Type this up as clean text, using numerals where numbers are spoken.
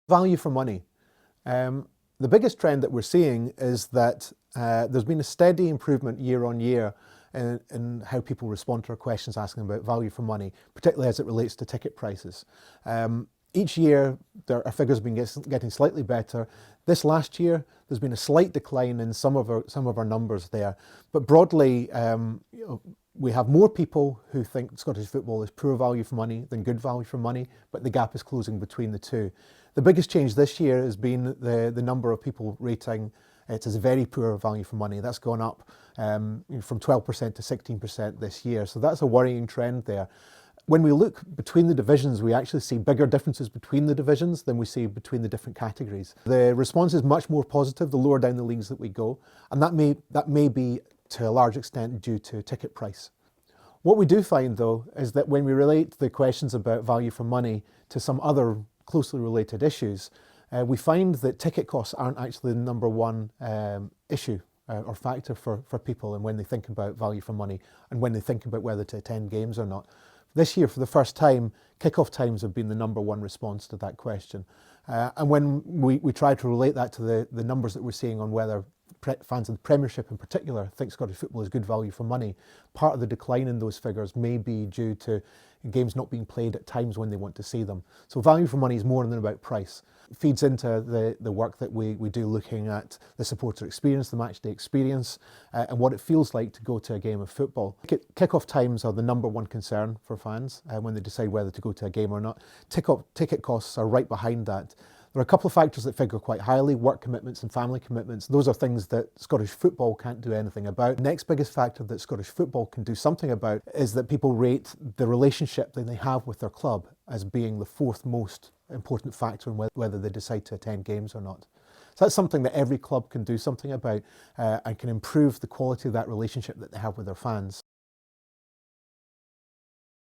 Value for money. The biggest trend that we're seeing is that there's been a steady improvement year on year in how people respond to our questions asking about value for money, particularly as it relates to ticket prices. Each year, our figures have been getting slightly better. This last year, there's been a slight decline in some of our numbers there. But broadly, we have more people who think Scottish football is poor value for money than good value for money, but the gap is closing between the two. The biggest change this year has been the number of people rating it as very poor value for money. That's gone up from 12% to 16% this year. So that's a worrying trend there. When we look between the divisions, we actually see bigger differences between the divisions than we see between the different categories. The response is much more positive the lower down the leagues that we go, and that may be to a large extent due to ticket price. What we do find though is that when we relate the questions about value for money to some other closely related issues, we find that ticket costs aren't actually the number one issue or factor for people and when they think about value for money and when they think about whether to attend games or not. This year, for the first time, kick-off times have been the number one response to that question. And when we try to relate that to the numbers that we're seeing on whether fans of the Premiership in particular think Scottish football is good value for money, part of the decline in those figures may be due to games not being played at times when they want to see them. So value for money is more than about price. It feeds into the work that we do looking at the supporter experience, the matchday experience, and what it feels like to go to a game of football. Kick-off times are the number one concern for fans when they decide whether to go to a game or not. Ticket costs are right behind that. There are a couple of factors that figure quite highly: work commitments and family commitments. Those are things that Scottish football can't do anything about. The next biggest factor that Scottish football can do something about is that people rate the relationship that they have with their club as being the fourth most important factor in whether they decide to attend games or not. So that's something that every club can do something about and can improve the quality of that relationship that they have with their fans.